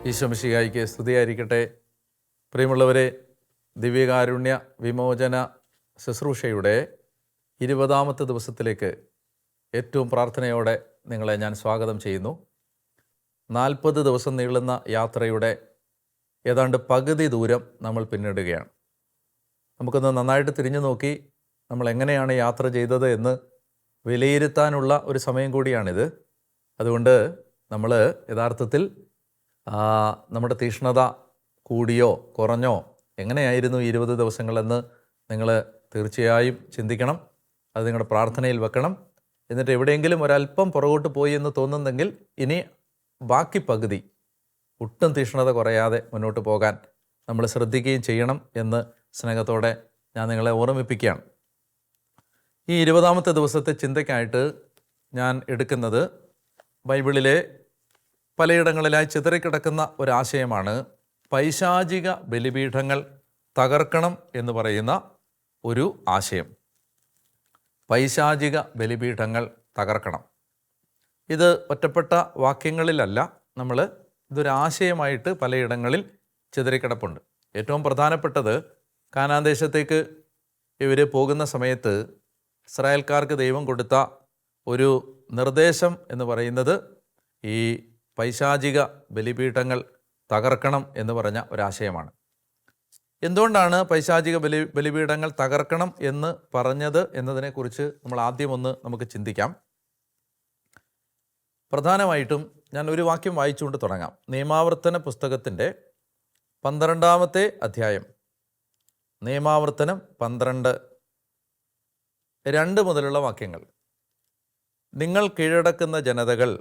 ഈശോ മിശിഹായ്ക്ക് സ്തുതിയായിരിക്കട്ടെ. പ്രിയമുള്ളവരെ, ദിവ്യകാരുണ്യ വിമോചന ശുശ്രൂഷയുടെ 20ാമത്തെ ദിവസത്തിലേക്ക് ഏറ്റവും പ്രാർത്ഥനയോടെ നിങ്ങളെ ഞാൻ സ്വാഗതം ചെയ്യുന്നു. 40 ദിവസം നീളുന്ന യാത്രയുടെ ഏതാണ്ട് പകുതി ദൂരം നമ്മൾ പിന്നിടുകയാണ്. നമുക്കൊന്ന് നന്നായിട്ട് തിരിഞ്ഞു നോക്കി നമ്മൾ എങ്ങനെയാണ് യാത്ര ചെയ്തത് എന്ന് വിലയിരുത്താനുള്ള ഒരു സമയം കൂടിയാണിത്. അതുകൊണ്ട് നമ്മൾ യഥാർത്ഥത്തിൽ നമ്മുടെ തീക്ഷ്ണത കൂടിയോ കുറഞ്ഞോ എങ്ങനെയായിരുന്നു 20 ദിവസങ്ങളെന്ന് നിങ്ങൾ തീർച്ചയായും ചിന്തിക്കണം. അത് നിങ്ങളുടെ പ്രാർത്ഥനയിൽ വെക്കണം. എന്നിട്ട് എവിടെയെങ്കിലും ഒരല്പം പുറകോട്ട് പോയി എന്ന് തോന്നുന്നെങ്കിൽ ഇനി ബാക്കി പകുതി ഒട്ടും തീക്ഷ്ണത കുറയാതെ മുന്നോട്ട് പോകാൻ നമ്മൾ ശ്രദ്ധിക്കുകയും ചെയ്യണം എന്ന് സ്നേഹത്തോടെ ഞാൻ നിങ്ങളെ ഓർമ്മിപ്പിക്കുകയാണ്. ഈ 20ാമത്തെ ദിവസത്തെ ചിന്തയ്ക്കായിട്ട് ഞാൻ എടുക്കുന്നത് ബൈബിളിലെ പലയിടങ്ങളിലായി ചിതറിക്കിടക്കുന്ന ഒരാശയമാണ് പൈശാചിക ബലിപീഠങ്ങൾ തകർക്കണം എന്ന് പറയുന്ന ഒരു ആശയം. പൈശാചിക ബലിപീഠങ്ങൾ തകർക്കണം. ഇത് ഒറ്റപ്പെട്ട വാക്യങ്ങളിലല്ല, ഇതൊരാശയമായിട്ട് പലയിടങ്ങളിൽ ചിതറിക്കിടപ്പുണ്ട്. ഏറ്റവും പ്രധാനപ്പെട്ടത് കാനാൻ ദേശത്തേക്ക് ഇവർ പോകുന്ന സമയത്ത് ഇസ്രായേൽക്കാർക്ക് ദൈവം കൊടുത്ത ഒരു നിർദ്ദേശം എന്ന് പറയുന്നത് ഈ പൈശാചിക ബലിപീഠങ്ങൾ തകർക്കണം എന്ന് പറഞ്ഞ ഒരാശയമാണ്. എന്തുകൊണ്ടാണ് പൈശാചിക ബലിപീഠങ്ങൾ തകർക്കണം എന്ന് പറഞ്ഞത് എന്നതിനെക്കുറിച്ച് നമ്മൾ ആദ്യം നമുക്ക് ചിന്തിക്കാം. പ്രധാനമായിട്ടും ഞാൻ ഒരു വാക്യം വായിച്ചുകൊണ്ട് തുടങ്ങാം. നിയമാവർത്തന പുസ്തകത്തിൻ്റെ 12ാമത്തെ അധ്യായം, നിയമാവർത്തനം 12:2 മുതലുള്ള വാക്യങ്ങൾ. നിങ്ങൾ കീഴടക്കുന്ന ജനതകൾ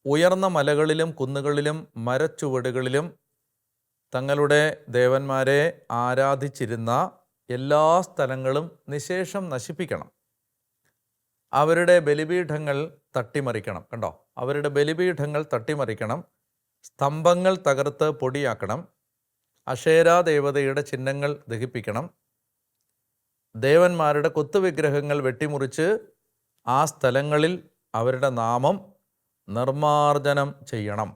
ഉയർന്ന മലകളിലും കുന്നുകളിലും മരച്ചുവടുകളിലും തങ്ങളുടെ ദേവന്മാരെ ആരാധിച്ചിരുന്ന എല്ലാ സ്ഥലങ്ങളും നിശേഷം നശിപ്പിക്കണം. അവരുടെ ബലിപീഠങ്ങൾ തട്ടിമറിക്കണം. കണ്ടോ, അവരുടെ ബലിപീഠങ്ങൾ തട്ടിമറിക്കണം. സ്തംഭങ്ങൾ തകർത്ത് പൊടിയാക്കണം. അശേരാ ദേവതയുടെ ചിഹ്നങ്ങൾ ദഹിപ്പിക്കണം. ദേവന്മാരുടെ കൊത്തുവിഗ്രഹങ്ങൾ വെട്ടിമുറിച്ച് ആ സ്ഥലങ്ങളിൽ അവരുടെ നാമം നിർമ്മാർജ്ജനം ചെയ്യണം.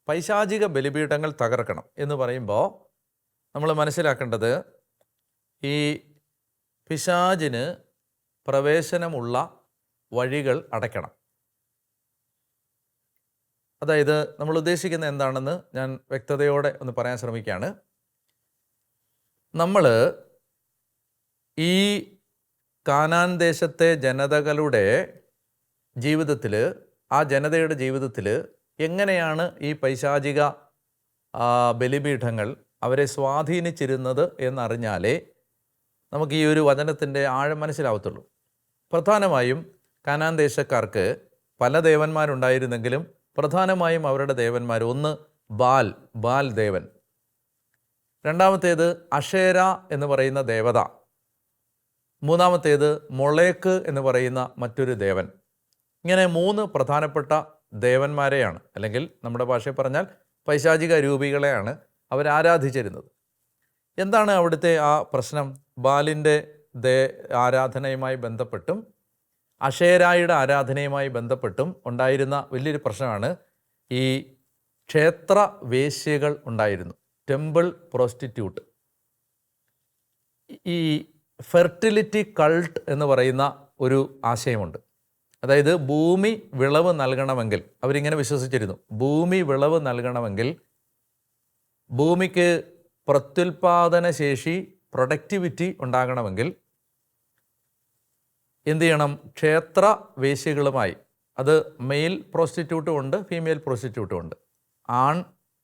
പൈശാചിക ബലിപീഠങ്ങൾ തകർക്കണം എന്ന് പറയുമ്പോൾ നമ്മൾ മനസ്സിലാക്കേണ്ടത് ഈ പിശാചിന് പ്രവേശനമുള്ള വഴികൾ അടയ്ക്കണം. അതായത് നമ്മൾ ഉദ്ദേശിക്കുന്നത് എന്താണെന്ന് ഞാൻ വ്യക്തതയോടെ ഒന്ന് പറയാൻ ശ്രമിക്കുകയാണ്. നമ്മൾ ഈ കാനാൻ ദേശത്തെ ജനതകളുടെ ജീവിതത്തിൽ, ആ ജനതയുടെ ജീവിതത്തിൽ എങ്ങനെയാണ് ഈ പൈശാചിക ബലിപീഠങ്ങൾ അവരെ സ്വാധീനിച്ചിരുന്നത് എന്നറിഞ്ഞാലേ നമുക്ക് ഈ ഒരു വചനത്തിൻ്റെ ആഴം മനസ്സിലാവത്തുള്ളൂ. പ്രധാനമായും കാനാൻ ദേശക്കാർക്ക് പല ദേവന്മാരുണ്ടായിരുന്നെങ്കിലും പ്രധാനമായും അവരുടെ ദേവന്മാർ, ഒന്ന് ബാൽ ദേവൻ, രണ്ടാമത്തേത് അഷേര എന്ന് പറയുന്ന ദേവത, മൂന്നാമത്തേത് മൊളേക്ക് എന്ന് പറയുന്ന മറ്റൊരു ദേവൻ. ഇങ്ങനെ 3 പ്രധാനപ്പെട്ട ദേവന്മാരെയാണ്, അല്ലെങ്കിൽ നമ്മുടെ ഭാഷയിൽ പറഞ്ഞാൽ പൈശാചിക രൂപികളെയാണ് അവർ ആരാധിച്ചിരുന്നത്. എന്താണ് അവിടുത്തെ ആ പ്രശ്നം? ബാലിൻ്റെ ആരാധനയുമായി ബന്ധപ്പെട്ടും അഷേരായുടെ ആരാധനയുമായി ബന്ധപ്പെട്ടും ഉണ്ടായിരുന്ന വലിയൊരു പ്രശ്നമാണ് ഈ ക്ഷേത്ര വേശ്യകൾ ഉണ്ടായിരുന്നു. Temple prostitute. ഈ ഫെർട്ടിലിറ്റി കൾട്ട് എന്ന് പറയുന്ന ഒരു ആശയമുണ്ട്. അതായത് ഭൂമി വിളവ് നൽകണമെങ്കിൽ, അവരിങ്ങനെ വിശ്വസിച്ചിരുന്നു, ഭൂമി വിളവ് നൽകണമെങ്കിൽ, ഭൂമിക്ക് പ്രത്യുൽപാദന ശേഷി, പ്രൊഡക്ടിവിറ്റി ഉണ്ടാകണമെങ്കിൽ എന്ത് ചെയ്യണം? ക്ഷേത്ര വേശ്യകളുമായി, അത് മെയിൽ പ്രോസ്റ്റിറ്റ്യൂട്ടും ഉണ്ട്, ഫീമെയിൽ പ്രോസ്റ്റിറ്റ്യൂട്ടും ഉണ്ട്, ആൺ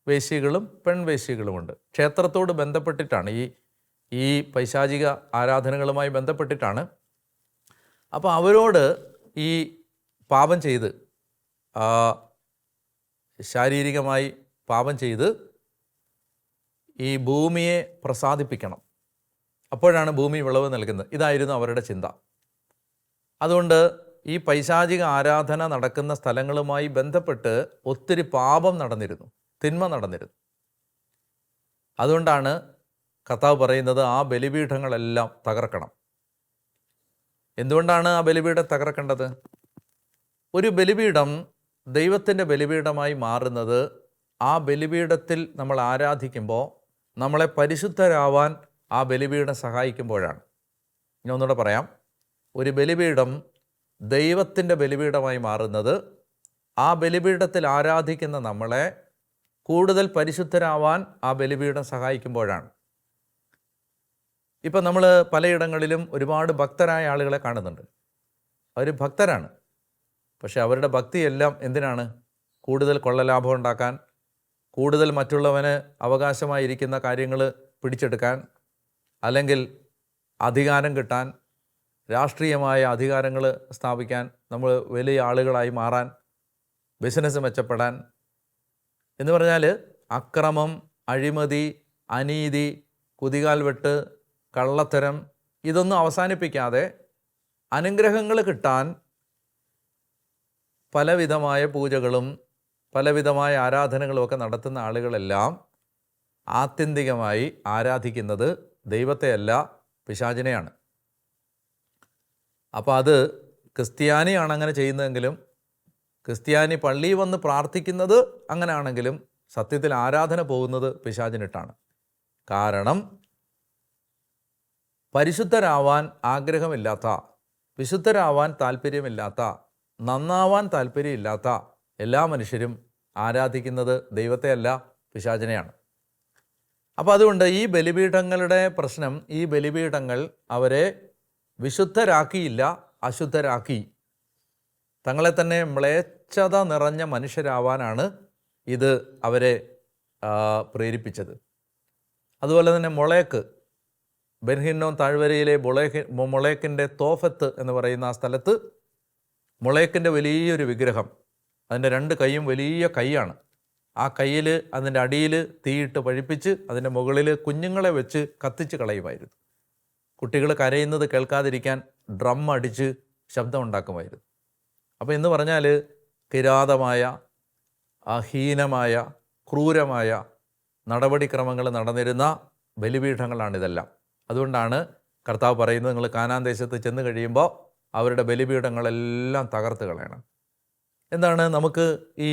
വേശ്യകളും പെൺവേശ്യകളുമുണ്ട്. ക്ഷേത്രത്തോട് ബന്ധപ്പെട്ടിട്ടാണ്, ഈ പൈശാചിക ആരാധനകളുമായി ബന്ധപ്പെട്ടിട്ടാണ്. അപ്പോൾ അവരോട് ഈ പാപം ചെയ്ത്, ശാരീരികമായി പാപം ചെയ്ത് ഈ ഭൂമിയെ പ്രസാദിപ്പിക്കണം, അപ്പോഴാണ് ഭൂമി വിളവ് നൽകുന്നത്. ഇതായിരുന്നു അവരുടെ ചിന്ത. അതുകൊണ്ട് ഈ പൈശാചിക ആരാധന നടക്കുന്ന സ്ഥലങ്ങളുമായി ബന്ധപ്പെട്ട് ഒത്തിരി പാപം നടന്നിരുന്നു, തിന്മ നടന്നിരുന്നു. അതുകൊണ്ടാണ് കർത്താവ് പറയുന്നത് ആ ബലിപീഠങ്ങളെല്ലാം തകർക്കണം. എന്തുകൊണ്ടാണ് ആ ബലിപീഠം തകർക്കേണ്ടത്? ഒരു ബലിപീഠം ദൈവത്തിൻ്റെ ബലിപീഠമായി മാറുന്നത് ആ ബലിപീഠത്തിൽ നമ്മൾ ആരാധിക്കുമ്പോൾ നമ്മളെ പരിശുദ്ധരാവാൻ ആ ബലിപീഠം സഹായിക്കുമ്പോഴാണ്. ഇനി ഒന്നുകൂടെ പറയാം. ഒരു ബലിപീഠം ദൈവത്തിൻ്റെ ബലിപീഠമായി മാറുന്നത് ആ ബലിപീഠത്തിൽ ആരാധിക്കുന്ന നമ്മളെ കൂടുതൽ പരിശുദ്ധരാവാൻ ആ ബലിപീഠം സഹായിക്കുമ്പോഴാണ്. ഇപ്പം നമ്മൾ പലയിടങ്ങളിലും ഒരുപാട് ഭക്തരായ ആളുകളെ കാണുന്നുണ്ട്. അവർ ഭക്തരാണ്, പക്ഷെ അവരുടെ ഭക്തിയെല്ലാം എന്തിനാണ്? കൂടുതൽ കൊള്ളലാഭം ഉണ്ടാക്കാൻ, കൂടുതൽ മറ്റുള്ളവന് അവകാശമായിരിക്കുന്ന കാര്യങ്ങൾ പിടിച്ചെടുക്കാൻ, അല്ലെങ്കിൽ അധികാരം കിട്ടാൻ, രാഷ്ട്രീയമായ അധികാരങ്ങൾ സ്ഥാപിക്കാൻ, നമ്മൾ വലിയ ആളുകളായി മാറാൻ, ബിസിനസ് മെച്ചപ്പെടാൻ എന്ന് പറഞ്ഞാൽ അക്രമം, അഴിമതി, അനീതി, കുതികാൽ വെട്ട്, കള്ളത്തരം ഇതൊന്നും അവസാനിപ്പിക്കാതെ അനുഗ്രഹങ്ങൾ കിട്ടാൻ പലവിധമായ പൂജകളും പലവിധമായ ആരാധനകളും ഒക്കെ നടത്തുന്ന ആളുകളെല്ലാം ആത്യന്തികമായി ആരാധിക്കുന്നത് ദൈവത്തെയല്ല, പിശാചിനെയാണ്. അപ്പോൾ അത് ക്രിസ്ത്യാനിയാണ് അങ്ങനെ ചെയ്യുന്നതെങ്കിലും, ക്രിസ്ത്യാനി പള്ളിയിൽ വന്ന് പ്രാർത്ഥിക്കുന്നത് അങ്ങനെയാണെങ്കിലും സത്യത്തിൽ ആരാധന പോകുന്നത് പിശാചിനിട്ടാണ്. കാരണം പരിശുദ്ധരാവാൻ ആഗ്രഹമില്ലാത്ത, വിശുദ്ധരാവാൻ താല്പര്യമില്ലാത്ത, നന്നാവാൻ താല്പര്യമില്ലാത്ത എല്ലാ മനുഷ്യരും ആരാധിക്കുന്നത് ദൈവത്തെയല്ല, പിശാചിനെയാണ്. അപ്പോൾ അതുകൊണ്ട് ഈ ബലിപീഠങ്ങളുടെ പ്രശ്നം, ഈ ബലിപീഠങ്ങൾ അവരെ വിശുദ്ധരാക്കിയില്ല, അശുദ്ധരാക്കി. തങ്ങളെ തന്നെ മ്ലേച്ഛത നിറഞ്ഞ മനുഷ്യരാവാനാണ് ഇത് അവരെ പ്രേരിപ്പിച്ചത്. അതുപോലെ തന്നെ മൊളേക്ക്, ബെൻഹിന്നോം താഴ്വരയിലെ മൊളേക്കിൻ്റെ തോഫത്ത് എന്ന് പറയുന്ന ആ സ്ഥലത്ത് മൊളേക്കിൻ്റെ വലിയൊരു വിഗ്രഹം, അതിൻ്റെ 2 കൈയും വലിയ കൈയാണ്. ആ കയ്യിൽ അതിൻ്റെ അടിയിൽ തീയിട്ട് പഴിപ്പിച്ച് അതിൻ്റെ മുകളിൽ കുഞ്ഞുങ്ങളെ വെച്ച് കത്തിച്ച് കളയുമായിരുന്നു. കുട്ടികൾ കരയുന്നത് കേൾക്കാതിരിക്കാൻ ഡ്രം അടിച്ച് ശബ്ദമുണ്ടാക്കുമായിരുന്നു. അപ്പോൾ എന്ന് പറഞ്ഞാൽ കിരാതമായ, ഹീനമായ, ക്രൂരമായ നടപടിക്രമങ്ങൾ നടന്നിരുന്ന ബലിപീഠങ്ങളാണിതെല്ലാം. അതുകൊണ്ടാണ് കർത്താവ് പറയുന്നത്, നിങ്ങൾ കാനാൻ ദേശത്ത് ചെന്ന് കഴിയുമ്പോൾ അവരുടെ ബലിപീഠങ്ങളെല്ലാം തകർത്ത് കളയണം. എന്താണ് നമുക്ക് ഈ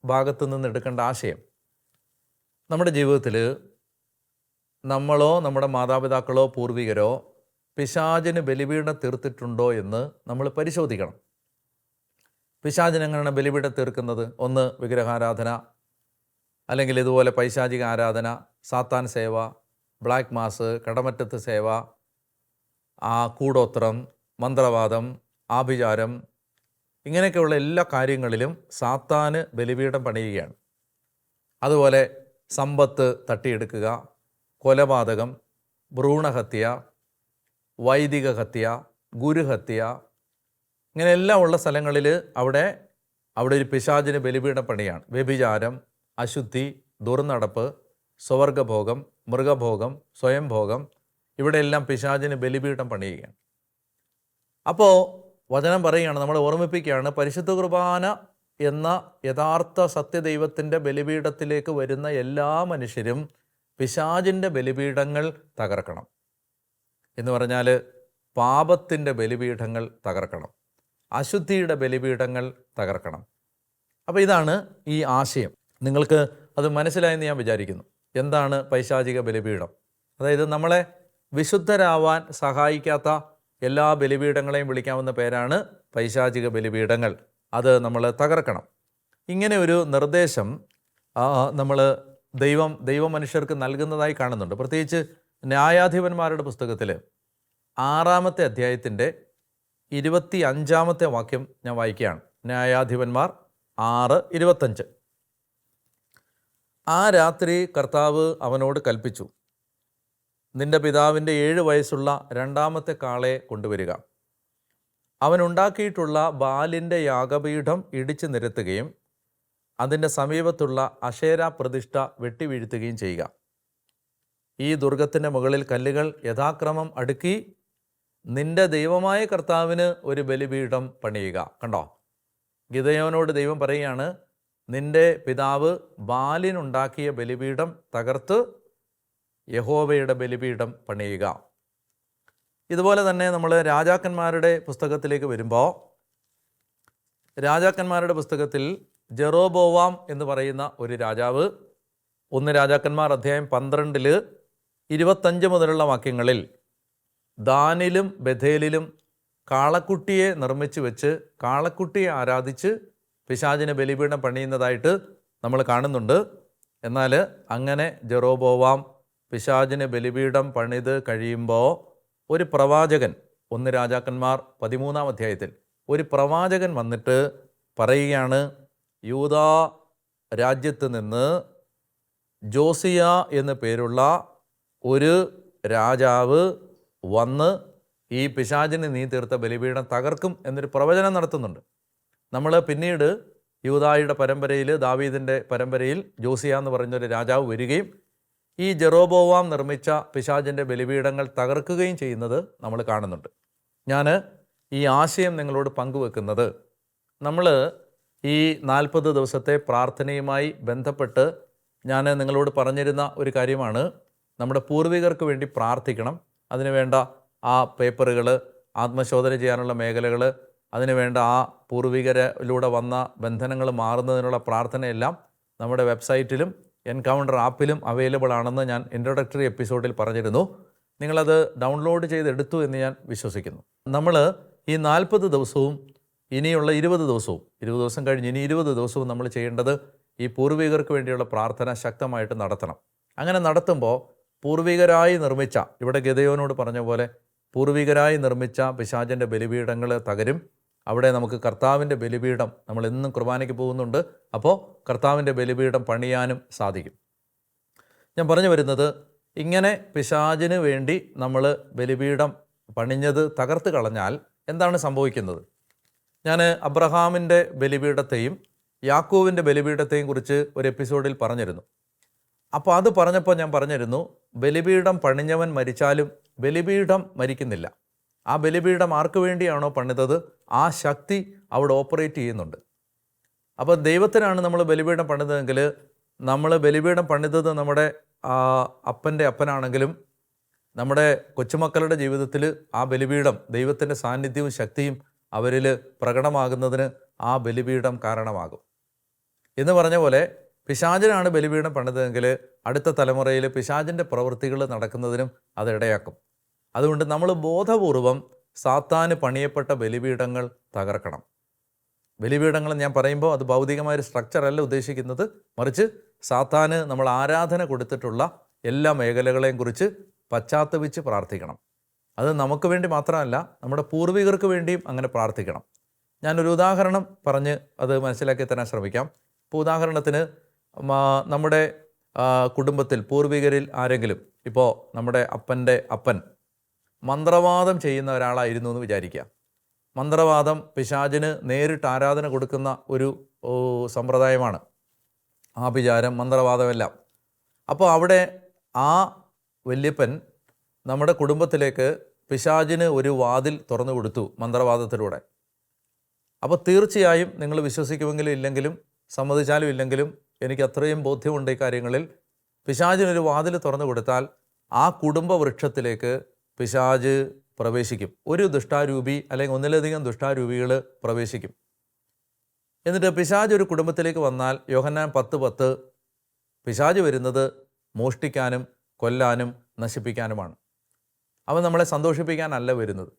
ഭാഗത്തു നിന്ന് എടുക്കേണ്ട ആശയം? നമ്മുടെ ജീവിതത്തിൽ നമ്മളോ നമ്മുടെ മാതാപിതാക്കളോ പൂർവികരോ പിശാചിന് ബലിപീഠം തീർത്തിട്ടുണ്ടോ എന്ന് നമ്മൾ പരിശോധിക്കണം. പിശാചിന് എങ്ങനെയാണ് ബലിപീഠം തീർക്കുന്നത്? ഒന്ന്, വിഗ്രഹാരാധന, അല്ലെങ്കിൽ ഇതുപോലെ പൈശാചിക ആരാധന, സാത്താൻ സേവ, ബ്ലാക്ക് മാസ്, കടമറ്റത്ത് സേവ, കൂടോത്രം, മന്ത്രവാദം, ആഭിചാരം, ഇങ്ങനെയൊക്കെയുള്ള എല്ലാ കാര്യങ്ങളിലും സാത്താന് ബലിപീഠം പണിയുകയാണ്. അതുപോലെ സമ്പത്ത് തട്ടിയെടുക്കുക, കൊലപാതകം, ഭ്രൂണഹത്യ, വൈദിക ഹത്യ, ഗുരുഹത്യ, ഇങ്ങനെയെല്ലാം ഉള്ള സ്ഥലങ്ങളിൽ അവിടെ ഒരു പിശാചിന് ബലിപീഠം പണിയാണ്. വ്യഭിചാരം, അശുദ്ധി, ദുർനടപ്പ്, സ്വവർഗഭോഗം, മൃഗഭോഗം, സ്വയംഭോഗം, ഇവിടെയെല്ലാം പിശാചിന് ബലിപീഠം പണിയുകയാണ്. അപ്പോൾ വചനം പറയുകയാണ്, നമ്മളെ ഓർമ്മിപ്പിക്കുകയാണ്, പരിശുദ്ധ കുർബാന എന്ന യഥാർത്ഥ സത്യദൈവത്തിൻ്റെ ബലിപീഠത്തിലേക്ക് വരുന്ന എല്ലാ മനുഷ്യരും പിശാചിൻ്റെ ബലിപീഠങ്ങൾ തകർക്കണം. എന്ന് പറഞ്ഞാൽ പാപത്തിൻ്റെ ബലിപീഠങ്ങൾ തകർക്കണം, അശുദ്ധിയുടെ ബലിപീഠങ്ങൾ തകർക്കണം. അപ്പോൾ ഇതാണ് ഈ ആശയം. നിങ്ങൾക്ക് അത് മനസ്സിലായെന്ന് ഞാൻ വിചാരിക്കുന്നു. എന്താണ് പൈശാചിക ബലിപീഠം? അതായത് നമ്മളെ വിശുദ്ധരാവാൻ സഹായിക്കാത്ത എല്ലാ ബലിപീഠങ്ങളെയും വിളിക്കാവുന്ന പേരാണ് പൈശാചിക ബലിപീഠങ്ങൾ. അത് നമ്മൾ തകർക്കണം. ഇങ്ങനെ ഒരു നിർദ്ദേശം നമ്മൾ ദൈവ മനുഷ്യർക്ക് നൽകുന്നതായി കാണുന്നുണ്ട്. പ്രത്യേകിച്ച് ന്യായാധിപന്മാരുടെ പുസ്തകത്തിൽ 6-ാമത്തെ അധ്യായത്തിൻ്റെ 25-ാമത്തെ വാക്യം ഞാൻ വായിക്കുകയാണ്. ന്യായാധിപന്മാർ 6:25. ആ രാത്രി കർത്താവ് അവനോട് കൽപ്പിച്ചു, നിന്റെ പിതാവിൻ്റെ 7 വയസ്സുള്ള 2-ാമത്തെ കാളയെ കൊണ്ടുവരിക. അവനുണ്ടാക്കിയിട്ടുള്ള ബാലിൻ്റെ യാഗപീഠം ഇടിച്ചു നിരത്തുകയും അതിൻ്റെ സമീപത്തുള്ള അശേര പ്രതിഷ്ഠ വെട്ടിവീഴ്ത്തുകയും ചെയ്യുക. ഈ ദുർഗത്തിൻ്റെ മുകളിൽ കല്ലുകൾ യഥാക്രമം അടുക്കി നിന്റെ ദൈവമായ കർത്താവിന് ഒരു ബലിപീഠം പണിയുക. കണ്ടോ, ഗിദെയോനോട് ദൈവം പറയുകയാണ്, നിന്റെ പിതാവ് ബാലിനുണ്ടാക്കിയ ബലിപീഠം തകർത്ത് യഹോവയുടെ ബലിപീഠം പണിയുക. ഇതുപോലെ തന്നെ നമ്മൾ രാജാക്കന്മാരുടെ പുസ്തകത്തിലേക്ക് വരുമ്പോൾ, രാജാക്കന്മാരുടെ പുസ്തകത്തിൽ ജെറോബോവാം എന്ന് പറയുന്ന ഒരു രാജാവ് 1 രാജാക്കന്മാർ അധ്യായം 12 25 മുതലുള്ള വാക്യങ്ങളിൽ ദാനിലും ബഥേലിലും കാളക്കുട്ടിയെ നിർമ്മിച്ചു വെച്ച് കാളക്കുട്ടിയെ ആരാധിച്ച് പിശാചിന് ബലിപീഠം പണിയുന്നതായിട്ട് നമ്മൾ കാണുന്നുണ്ട്. എന്നാൽ അങ്ങനെ ജെറോബോവാം പിശാചിന് ബലിപീഠം പണിത് കഴിയുമ്പോൾ ഒരു പ്രവാചകൻ 1 രാജാക്കന്മാർ 13 അധ്യായത്തിൽ ഒരു പ്രവാചകൻ വന്നിട്ട് പറയുകയാണ്, യൂദാ രാജ്യത്ത് നിന്ന് ജോസിയ എന്ന് പേരുള്ള ഒരു രാജാവ് വന്ന് ഈ പിശാചിന് നീ തീർത്ത ബലിപീഠം തകർക്കും എന്നൊരു പ്രവചനം നടത്തുന്നുണ്ട്. നമ്മൾ പിന്നീട് യൂദായുടെ പരമ്പരയിൽ, ദാവീദിൻ്റെ പരമ്പരയിൽ ജോസിയ എന്ന് പറയുന്നൊരു രാജാവ് വരികയും ഈ ജെറോബോവാം നിർമ്മിച്ച പിശാചിൻ്റെ ബലിപീഠങ്ങൾ തകർക്കുകയും ചെയ്യുന്നത് നമ്മൾ കാണുന്നുണ്ട്. ഞാൻ ഈ ആശയം നിങ്ങളോട് പങ്കുവെക്കുന്നത്, നമ്മൾ ഈ 40 ദിവസത്തെ പ്രാർത്ഥനയുമായി ബന്ധപ്പെട്ട് ഞാൻ നിങ്ങളോട് പറഞ്ഞിരുന്ന ഒരു കാര്യമാണ്. നമ്മുടെ പൂർവികർക്ക് വേണ്ടി പ്രാർത്ഥിക്കണം. അതിനുവേണ്ട ആ പേപ്പറുകൾ, ആത്മശോധന ചെയ്യാനുള്ള മേഖലകൾ, അതിനുവേണ്ട ആ പൂർവികരിലൂടെ വന്ന ബന്ധനങ്ങൾ മാറുന്നതിനുള്ള പ്രാർത്ഥനയെല്ലാം നമ്മുടെ വെബ്സൈറ്റിലും എൻകൗണ്ടർ ആപ്പിലും അവൈലബിൾ ആണെന്ന് ഞാൻ ഇൻട്രൊഡക്ടറി എപ്പിസോഡിൽ പറഞ്ഞിരുന്നു. നിങ്ങളത് ഡൗൺലോഡ് ചെയ്തെടുത്തു എന്ന് ഞാൻ വിശ്വസിക്കുന്നു. നമ്മൾ ഈ 40 ദിവസവും ഇനിയുള്ള 20 ദിവസവും 20 ദിവസം കഴിഞ്ഞ് ഇനി 20 ദിവസവും നമ്മൾ ചെയ്യേണ്ടത് ഈ പൂർവികർക്ക് വേണ്ടിയുള്ള പ്രാർത്ഥന ശക്തമായിട്ട് നടത്തണം. അങ്ങനെ നടത്തുമ്പോൾ പൂർവികരായി നിർമ്മിച്ച, ഇവിടെ ഗിദെയോനോട് പറഞ്ഞ പോലെ പൂർവികരായി നിർമ്മിച്ച പിശാചിൻ്റെ ബലിപീഠങ്ങൾ തകരും. അവിടെ നമുക്ക് കർത്താവിൻ്റെ ബലിപീഠം, നമ്മൾ എന്നും കുർബാനയ്ക്ക് പോകുന്നുണ്ട്, അപ്പോൾ കർത്താവിൻ്റെ ബലിപീഠം പണിയാനും സാധിക്കും. ഞാൻ പറഞ്ഞു വരുന്നത്, ഇങ്ങനെ പിശാചിന് വേണ്ടി നമ്മൾ ബലിപീഠം പണിഞ്ഞത് തകർത്ത് കളഞ്ഞാൽ എന്താണ് സംഭവിക്കുന്നത്? ഞാൻ അബ്രഹാമിൻ്റെ ബലിപീഠത്തെയും യാക്കോവിൻ്റെ ബലിപീഠത്തെയും കുറിച്ച് ഒരു എപ്പിസോഡിൽ പറഞ്ഞിരുന്നു. അപ്പോൾ അത് പറഞ്ഞപ്പോൾ ഞാൻ പറഞ്ഞിരുന്നു, ബലിപീഠം പണിഞ്ഞവൻ മരിച്ചാലും ബലിപീഠം മരിക്കുന്നില്ല. ആ ബലിപീഠം ആർക്ക് വേണ്ടിയാണോ പണിതത് ആ ശക്തി അവിടെ ഓപ്പറേറ്റ് ചെയ്യുന്നുണ്ട്. അപ്പോൾ ദൈവത്തിനാണ് നമ്മൾ ബലിപീഠം പണിതതെങ്കിൽ, നമ്മൾ ബലിപീഠം പണിതത് നമ്മുടെ അപ്പൻ്റെ അപ്പനാണെങ്കിലും നമ്മുടെ കൊച്ചുമക്കളുടെ ജീവിതത്തിൽ ആ ബലിപീഠം, ദൈവത്തിൻ്റെ സാന്നിധ്യവും ശക്തിയും അവരിൽ പ്രകടമാകുന്നതിന് ആ ബലിപീഠം കാരണമാകും. എന്ന് പറഞ്ഞ പോലെ പിശാചിനാണ് ബലിപീഠം പണിതതെങ്കിൽ അടുത്ത തലമുറയിൽ പിശാചിൻ്റെ പ്രവൃത്തികൾ നടക്കുന്നതിനും അത് ഇടയാക്കും. അതുകൊണ്ട് നമ്മൾ ബോധപൂർവം സാത്താന് പണിയപ്പെട്ട ബലിപീഠങ്ങൾ തകർക്കണം. ബലിപീഠങ്ങൾ ഞാൻ പറയുമ്പോൾ അത് ഭൗതികമായൊരു സ്ട്രക്ചറല്ല ഉദ്ദേശിക്കുന്നത്, മറിച്ച് സാത്താന് നമ്മൾ ആരാധന കൊടുത്തിട്ടുള്ള എല്ലാ മേഖലകളെയും കുറിച്ച് പശ്ചാത്തപിച്ച് പ്രാർത്ഥിക്കണം. അത് നമുക്ക് വേണ്ടി മാത്രമല്ല, നമ്മുടെ പൂർവികർക്ക് വേണ്ടിയും അങ്ങനെ പ്രാർത്ഥിക്കണം. ഞാനൊരു ഉദാഹരണം പറഞ്ഞ് അത് മനസ്സിലാക്കി തരാൻ ശ്രമിക്കാം. ഇപ്പോൾ ഉദാഹരണത്തിന്, നമ്മുടെ കുടുംബത്തിൽ പൂർവികരിൽ ആരെങ്കിലും, ഇപ്പോൾ നമ്മുടെ അപ്പൻ്റെ അപ്പൻ മന്ത്രവാദം ചെയ്യുന്ന ഒരാളായിരുന്നു എന്ന് വിചാരിക്കുക. മന്ത്രവാദം പിശാചിന് നേരിട്ട് ആരാധന കൊടുക്കുന്ന ഒരു സമ്പ്രദായമാണ്, ആഭിചാരം, മന്ത്രവാദമെല്ലാം. അപ്പോൾ അവിടെ ആ വല്യപ്പൻ നമ്മുടെ കുടുംബത്തിലേക്ക് പിശാചിന് ഒരു വാതിൽ തുറന്നു കൊടുത്തു മന്ത്രവാദത്തിലൂടെ. അപ്പോൾ തീർച്ചയായും നിങ്ങൾ വിശ്വസിക്കുമെങ്കിലും ഇല്ലെങ്കിലും, സമ്മതിച്ചാലും ഇല്ലെങ്കിലും, എനിക്ക് അത്രയും ബോധ്യമുണ്ട് ഈ കാര്യങ്ങളിൽ. പിശാചിനൊരു വാതിൽ തുറന്നു കൊടുത്താൽ ആ കുടുംബ വൃക്ഷത്തിലേക്ക് പിശാച് പ്രവേശിക്കും. ഒരു ദുഷ്ടാരൂപി അല്ലെങ്കിൽ ഒന്നിലധികം ദുഷ്ടാരൂപികൾ പ്രവേശിക്കും. എന്നിട്ട് പിശാച് ഒരു കുടുംബത്തിലേക്ക് വന്നാൽ യോഹന്നാൻ 10:10 പിശാച് വരുന്നത് മോഷ്ടിക്കാനും കൊല്ലാനും നശിപ്പിക്കാനുമാണ്. അവൻ നമ്മളെ സന്തോഷിപ്പിക്കാനല്ല വരുന്നത്.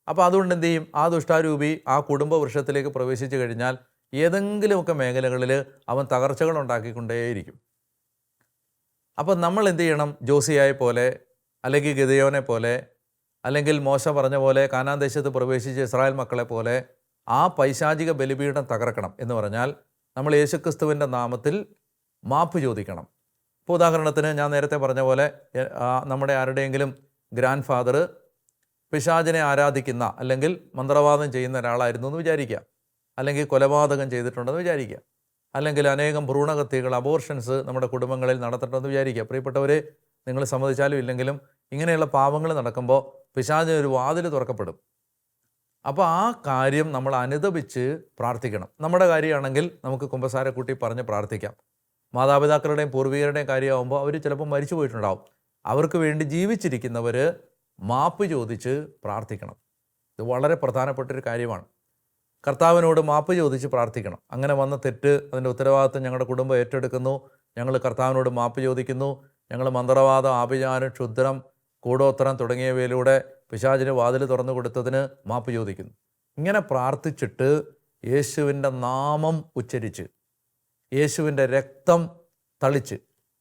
അപ്പോൾ അതുകൊണ്ട് എന്തു ചെയ്യും? ആ ദുഷ്ടാരൂപി ആ കുടുംബ വൃക്ഷത്തിലേക്ക് പ്രവേശിച്ചു കഴിഞ്ഞാൽ ഏതെങ്കിലുമൊക്കെ മേഖലകളിൽ അവൻ തകർച്ചകൾ ഉണ്ടാക്കിക്കൊണ്ടേയിരിക്കും. അപ്പം നമ്മൾ എന്തു ചെയ്യണം? ജോസിയായെ പോലെ, അല്ലെങ്കിൽ ഗിദെയോനെ പോലെ, അല്ലെങ്കിൽ മോശ പറഞ്ഞ പോലെ കാനാൻ ദേശത്ത് പ്രവേശിച്ച ഇസ്രായേൽ മക്കളെ പോലെ ആ പൈശാചിക ബലിപീഠം തകർക്കണം എന്ന് പറഞ്ഞാൽ നമ്മൾ യേശുക്രിസ്തുവിൻ്റെ നാമത്തിൽ മാപ്പ് ചോദിക്കണം. ഇപ്പോൾ ഉദാഹരണത്തിന് ഞാൻ നേരത്തെ പറഞ്ഞ പോലെ നമ്മുടെ ആരുടെയെങ്കിലും ഗ്രാൻഡ് ഫാദർ പിശാചിനെ ആരാധിക്കുന്ന അല്ലെങ്കിൽ മന്ത്രവാദം ചെയ്യുന്ന ഒരാളായിരുന്നു എന്ന് വിചാരിക്കുക, അല്ലെങ്കിൽ കൊലപാതകം ചെയ്തിട്ടുണ്ടെന്ന് വിചാരിക്കുക, അല്ലെങ്കിൽ അനേകം ഭ്രൂണഹത്യകൾ, അബോർഷൻസ് നമ്മുടെ കുടുംബങ്ങളിൽ നടത്തിയിട്ടുണ്ടെന്ന് വിചാരിക്കുക. പ്രിയപ്പെട്ടവരെ, നിങ്ങൾ സമ്മതിച്ചാലും ഇല്ലെങ്കിലും ഇങ്ങനെയുള്ള പാപങ്ങൾ നടക്കുമ്പോൾ പിശാചിന് ഒരു വാതിൽ തുറക്കപ്പെടും. അപ്പോൾ ആ കാര്യം നമ്മൾ അനുദപിച്ച് പ്രാർത്ഥിക്കണം. നമ്മുടെ കാര്യമാണെങ്കിൽ നമുക്ക് കുമ്പസാരക്കൂട്ടി പറഞ്ഞ് പ്രാർത്ഥിക്കാം. മാതാപിതാക്കളുടെയും പൂർവികരുടെയും കാര്യമാകുമ്പോൾ അവർ ചിലപ്പോൾ മരിച്ചു പോയിട്ടുണ്ടാവും. അവർക്ക് വേണ്ടി ജീവിച്ചിരിക്കുന്നവർ മാപ്പ് ചോദിച്ച് പ്രാർത്ഥിക്കണം. ഇത് വളരെ പ്രധാനപ്പെട്ടൊരു കാര്യമാണ്. കർത്താവിനോട് മാപ്പ് ചോദിച്ച് പ്രാർത്ഥിക്കണം. അങ്ങനെ വന്ന തെറ്റ്, അതിൻ്റെ ഉത്തരവാദിത്വം ഞങ്ങളുടെ കുടുംബം ഏറ്റെടുക്കുന്നു. ഞങ്ങൾ കർത്താവിനോട് മാപ്പ് ചോദിക്കുന്നു. ഞങ്ങൾ മന്ത്രവാദം, ആഭിചാരം, ക്ഷുദ്രം, കൂടോത്രം തുടങ്ങിയവയിലൂടെ പിശാചിന് വാതിൽ തുറന്നു കൊടുത്തതിന് മാപ്പ് ചോദിക്കുന്നു. ഇങ്ങനെ പ്രാർത്ഥിച്ചിട്ട് യേശുവിൻ്റെ നാമം ഉച്ചരിച്ച്, യേശുവിൻ്റെ രക്തം തളിച്ച്,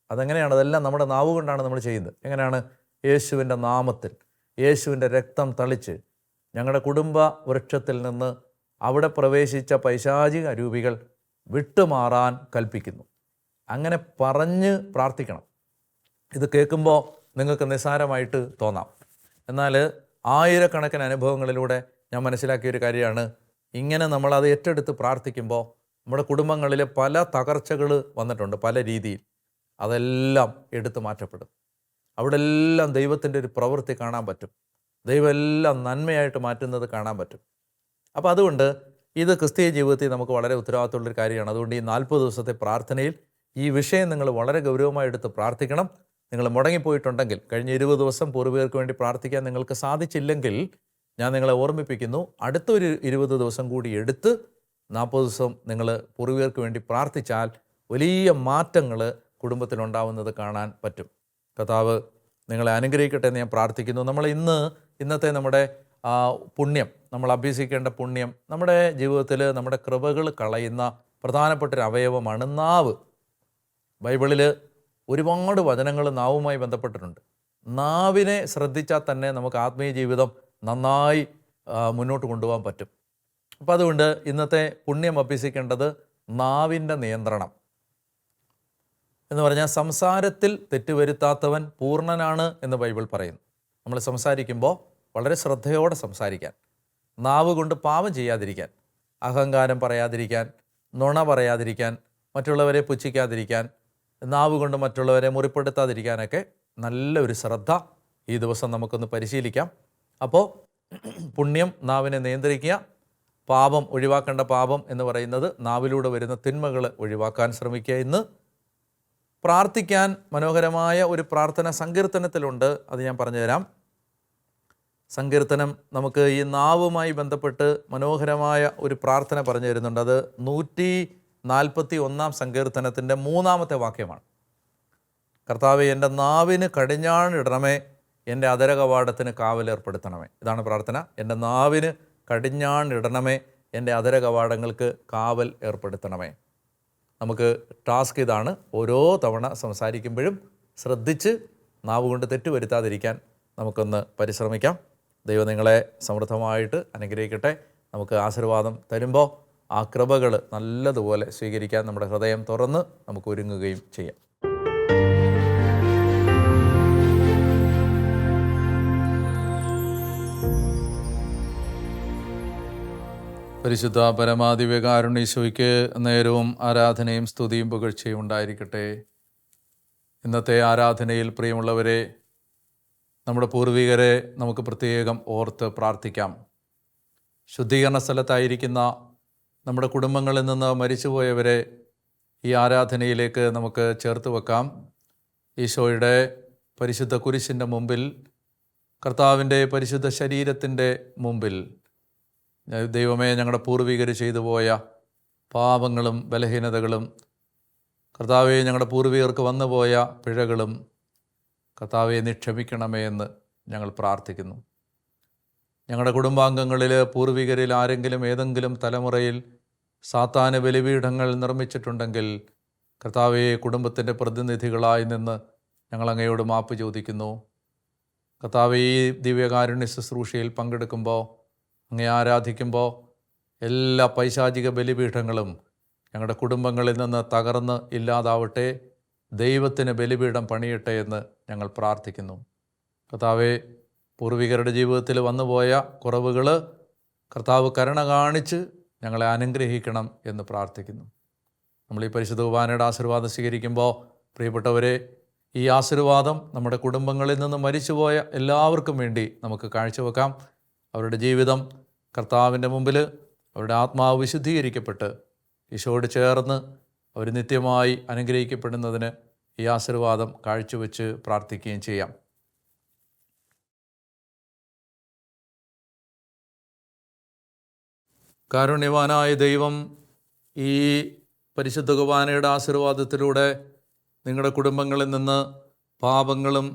അതെങ്ങനെയാണ്? അതെല്ലാം നമ്മുടെ നാവ് കൊണ്ടാണ് നമ്മൾ ചെയ്യുന്നത്. എങ്ങനെയാണ്? യേശുവിൻ്റെ നാമത്തിൽ യേശുവിൻ്റെ രക്തം തളിച്ച് ഞങ്ങളുടെ കുടുംബ വൃക്ഷത്തിൽ നിന്ന് അവിടെ പ്രവേശിച്ച പൈശാചിക രൂപികൾ വിട്ടുമാറാൻ കൽപ്പിക്കുന്നു. അങ്ങനെ പറഞ്ഞ് പ്രാർത്ഥിക്കണം. ഇത് കേൾക്കുമ്പോൾ നിങ്ങൾക്ക് നിസ്സാരമായിട്ട് തോന്നാം. എന്നാൽ ആയിരക്കണക്കിന് അനുഭവങ്ങളിലൂടെ ഞാൻ മനസ്സിലാക്കിയ ഒരു കാര്യമാണ്, ഇങ്ങനെ നമ്മളത് ഏറ്റെടുത്ത് പ്രാർത്ഥിക്കുമ്പോൾ നമ്മുടെ കുടുംബങ്ങളിൽ പല തകർച്ചകൾ വന്നിട്ടുണ്ട്, പല രീതിയിൽ. അതെല്ലാം എടുത്തു മാറ്റപ്പെടും. അവിടെ എല്ലാം ദൈവത്തിൻ്റെ ഒരു പ്രവൃത്തി കാണാൻ പറ്റും. ദൈവം എല്ലാം നന്മയായിട്ട് മാറ്റുന്നത് കാണാൻ പറ്റും. അപ്പോൾ അതുകൊണ്ട് ഇത് ക്രിസ്തീയ ജീവിതത്തിൽ നമുക്ക് വളരെ ഉത്തരവാദിത്തമുള്ളൊരു കാര്യമാണ്. അതുകൊണ്ട് ഈ 40 ദിവസത്തെ പ്രാർത്ഥനയിൽ ഈ വിഷയം നിങ്ങൾ വളരെ ഗൗരവമായി എടുത്ത് പ്രാർത്ഥിക്കണം. നിങ്ങൾ മുടങ്ങിപ്പോയിട്ടുണ്ടെങ്കിൽ, കഴിഞ്ഞ 20 ദിവസം പൂർവികർക്ക് വേണ്ടി പ്രാർത്ഥിക്കാൻ നിങ്ങൾക്ക് സാധിച്ചില്ലെങ്കിൽ, ഞാൻ നിങ്ങളെ ഓർമ്മിപ്പിക്കുന്നു, അടുത്തൊരു 20 ദിവസം കൂടി എടുത്ത് 40 ദിവസം നിങ്ങൾ പൂർവികർക്ക് വേണ്ടി പ്രാർത്ഥിച്ചാൽ വലിയ മാറ്റങ്ങൾ കുടുംബത്തിലുണ്ടാവുന്നത് കാണാൻ പറ്റും. കർത്താവ് നിങ്ങളെ അനുഗ്രഹിക്കട്ടെ എന്ന് ഞാൻ പ്രാർത്ഥിക്കുന്നു. നമ്മൾ ഇന്നത്തെ നമ്മുടെ പുണ്യം, നമ്മൾ അഭ്യസിക്കേണ്ട പുണ്യം, നമ്മുടെ ജീവിതത്തിൽ നമ്മുടെ കൃപകൾ കളയുന്ന പ്രധാനപ്പെട്ടൊരു അവയവമാണ് നാവ്. ബൈബിളിൽ ഒരുപാട് വചനങ്ങൾ നാവുമായി ബന്ധപ്പെട്ടിട്ടുണ്ട്. നാവിനെ ശ്രദ്ധിച്ചാൽ തന്നെ നമുക്ക് ആത്മീയ ജീവിതം നന്നായി മുന്നോട്ട് കൊണ്ടുപോകാൻ പറ്റും. അപ്പോൾ അതുകൊണ്ട് ഇന്നത്തെ പുണ്യം അഭ്യസിക്കേണ്ടത് നാവിൻ്റെ നിയന്ത്രണം എന്ന് പറഞ്ഞാൽ, സംസാരത്തിൽ തെറ്റുവരുത്താത്തവൻ പൂർണ്ണനാണ് എന്ന് ബൈബിൾ പറയുന്നു. നമ്മൾ സംസാരിക്കുമ്പോൾ വളരെ ശ്രദ്ധയോടെ സംസാരിക്കാൻ, നാവ് കൊണ്ട് പാപം ചെയ്യാതിരിക്കാൻ, അഹങ്കാരം പറയാതിരിക്കാൻ, നുണ പറയാതിരിക്കാൻ, മറ്റുള്ളവരെ പുച്ഛിക്കാതിരിക്കാൻ, നാവ് കൊണ്ട് മറ്റുള്ളവരെ മുറിപ്പെടുത്താതിരിക്കാനൊക്കെ നല്ലൊരു ശ്രദ്ധ ഈ ദിവസം നമുക്കൊന്ന് പരിശീലിക്കാം. അപ്പോൾ പുണ്യം നാവിനെ നിയന്ത്രിക്കുക. പാപം, ഒഴിവാക്കേണ്ട പാപം എന്ന് പറയുന്നത് നാവിലൂടെ വരുന്ന തിന്മകൾ ഒഴിവാക്കാൻ ശ്രമിക്കുക. ഇന്ന് പ്രാർത്ഥിക്കാൻ മനോഹരമായ ഒരു പ്രാർത്ഥന സങ്കീർത്തനത്തിലുണ്ട്. അത് ഞാൻ പറഞ്ഞുതരാം. സങ്കീർത്തനം നമുക്ക് ഈ നാവുമായി ബന്ധപ്പെട്ട് മനോഹരമായ ഒരു പ്രാർത്ഥന പറഞ്ഞു തരുന്നുണ്ട്. അത് 141 സങ്കീർത്തനത്തിൻ്റെ 3-ാമത്തെ വാക്യമാണ്. കർത്താവേ, എൻ്റെ നാവിന് കടിഞ്ഞാണിടണമേ, എൻ്റെ അധരകവാടത്തിന് കാവലേർപ്പെടുത്തണമേ. ഇതാണ് പ്രാർത്ഥന. എൻ്റെ നാവിന് കടിഞ്ഞാണിടണമേ, എൻ്റെ അധരകവാടങ്ങൾക്ക് കാവൽ ഏർപ്പെടുത്തണമേ. നമുക്ക് ടാസ്ക് ഇതാണ്. ഓരോ തവണ സംസാരിക്കുമ്പോഴും ശ്രദ്ധിച്ച് നാവ് കൊണ്ട് തെറ്റുവരുത്താതിരിക്കാൻ നമുക്കൊന്ന് പരിശ്രമിക്കാം. ദൈവം നിങ്ങളെ സമൃദ്ധമായിട്ട് അനുഗ്രഹിക്കട്ടെ. നമുക്ക് ആശീർവാദം തരുമ്പോൾ ആ കൃപകൾ നല്ലതുപോലെ സ്വീകരിക്കാൻ നമ്മുടെ ഹൃദയം തുറന്ന് നമുക്ക് ഒരുങ്ങുകയും ചെയ്യാം. പരിശുദ്ധ പരമാദിവ്യകാരുണ്യേശോയ്ക്ക് നേരവും ആരാധനയും സ്തുതിയും പുകഴ്ചയും ഉണ്ടായിരിക്കട്ടെ. ഇന്നത്തെ ആരാധനയിൽ പ്രിയമുള്ളവരെ, നമ്മുടെ പൂർവികരെ നമുക്ക് പ്രത്യേകം ഓർത്ത് പ്രാർത്ഥിക്കാം. ശുദ്ധീകരണ സ്ഥലത്തായിരിക്കുന്ന നമ്മുടെ കുടുംബങ്ങളിൽ നിന്ന് മരിച്ചുപോയവരെ ഈ ആരാധനയിലേക്ക് നമുക്ക് ചേർത്ത് വെക്കാം. ഈശോയുടെ പരിശുദ്ധ കുരിശിൻ്റെ മുമ്പിൽ, കർത്താവിൻ്റെ പരിശുദ്ധ ശരീരത്തിൻ്റെ മുമ്പിൽ, ദൈവമേ, ഞങ്ങളുടെ പൂർവികർ ചെയ്തു പോയ പാപങ്ങളും ബലഹീനതകളും, കർത്താവെ, ഞങ്ങളുടെ പൂർവികർക്ക് വന്നുപോയ പിഴകളും കർത്താവെ നീ ക്ഷമിക്കണമേ എന്ന് ഞങ്ങൾ പ്രാർത്ഥിക്കുന്നു. ഞങ്ങളുടെ കുടുംബാംഗങ്ങളിൽ, പൂർവികരിൽ ആരെങ്കിലും ഏതെങ്കിലും തലമുറയിൽ സാത്താന് ബലിപീഠങ്ങൾ നിർമ്മിച്ചിട്ടുണ്ടെങ്കിൽ, കർത്താവെ, കുടുംബത്തിൻ്റെ പ്രതിനിധികളായി നിന്ന് ഞങ്ങൾ അങ്ങയോട് മാപ്പ് ചോദിക്കുന്നു. കർത്താവെ, ഈ ദിവ്യകാരുണ്യ ശുശ്രൂഷയിൽ പങ്കെടുക്കുമ്പോൾ, അങ്ങേ ആരാധിക്കുമ്പോൾ എല്ലാ പൈശാചിക ബലിപീഠങ്ങളും ഞങ്ങളുടെ കുടുംബങ്ങളിൽ നിന്ന് തകർന്ന് ഇല്ലാതാവട്ടെ. ദൈവത്തിന് ബലിപീഠം പണിയട്ടെ എന്ന് ഞങ്ങൾ പ്രാർത്ഥിക്കുന്നു. കർത്താവെ, പൂർവികരുടെ ജീവിതത്തിൽ വന്നുപോയ കുറവുകൾ കർത്താവ് കരുണ കാണിച്ച് ഞങ്ങളെ അനുഗ്രഹിക്കണം എന്ന് പ്രാർത്ഥിക്കുന്നു. നമ്മൾ ഈ പരിശുദ്ധ കുർബാനയുടെ ആശീർവാദം സ്വീകരിക്കുമ്പോൾ, പ്രിയപ്പെട്ടവരെ, ഈ ആശീർവാദം നമ്മുടെ കുടുംബങ്ങളിൽ നിന്ന് മരിച്ചുപോയ എല്ലാവർക്കും വേണ്ടി നമുക്ക് കാഴ്ചവെക്കാം. അവരുടെ ജീവിതം കർത്താവിൻ്റെ മുമ്പിൽ അവരുടെ ആത്മാവ് വിശുദ്ധീകരിക്കപ്പെട്ട് ഈശോയോട് ചേർന്ന് അവർ നിത്യമായി അനുഗ്രഹിക്കപ്പെടുന്നതിന് ഈ ആശീർവാദം കാഴ്ചവെച്ച് പ്രാർത്ഥിക്കുകയും ചെയ്യാം. കാരുണ്യവാനായ ദൈവം ഈ പരിശുദ്ധ കുർബാനയുടെ ആശീർവാദത്തിലൂടെ നിങ്ങളുടെ കുടുംബങ്ങളിൽ നിന്ന് പാപങ്ങളും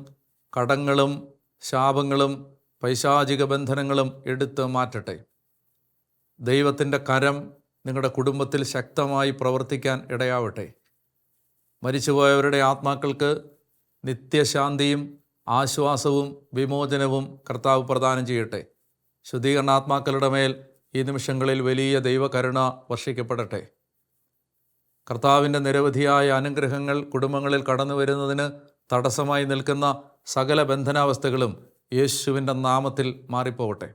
കടങ്ങളും ശാപങ്ങളും പൈശാചിക ബന്ധനങ്ങളും എടുത്ത് മാറ്റട്ടെ. ദൈവത്തിൻ്റെ കരം നിങ്ങളുടെ കുടുംബത്തിൽ ശക്തമായി പ്രവർത്തിക്കാൻ ഇടയാവട്ടെ. മരിച്ചുപോയവരുടെ ആത്മാക്കൾക്ക് നിത്യശാന്തിയും ആശ്വാസവും വിമോചനവും കർത്താവ് പ്രദാനം ചെയ്യട്ടെ. ശുദ്ധീകരണാത്മാക്കളുടെ മേൽ ഈ നിമിഷങ്ങളിൽ വലിയ ദൈവകരുണ വർഷിക്കപ്പെടട്ടെ. കർത്താവിൻ്റെ നിരവധിയായ അനുഗ്രഹങ്ങൾ കുടുംബങ്ങളിൽ കടന്നു വരുന്നതിന് തടസ്സമായി നിൽക്കുന്ന സകല ബന്ധനാവസ്ഥകളും യേശുവിൻ്റെ നാമത്തിൽ മാറിപ്പോകട്ടെ.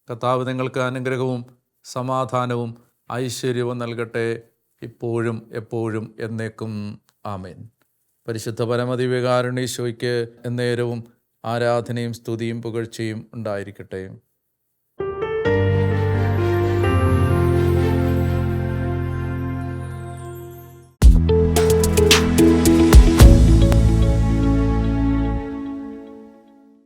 കർത്താവ് നിങ്ങൾക്ക് അനുഗ്രഹവും സമാധാനവും ഐശ്വര്യവും നൽകട്ടെ, ഇപ്പോഴും എപ്പോഴും എന്നേക്കും. ആമേൻ. പരിശുദ്ധ പരമദിവ്യകാരുണ്യ ഈശോയ്ക്ക് എന്നേരവും ആരാധനയും സ്തുതിയും പുകഴ്ചയും ഉണ്ടായിരിക്കട്ടെ.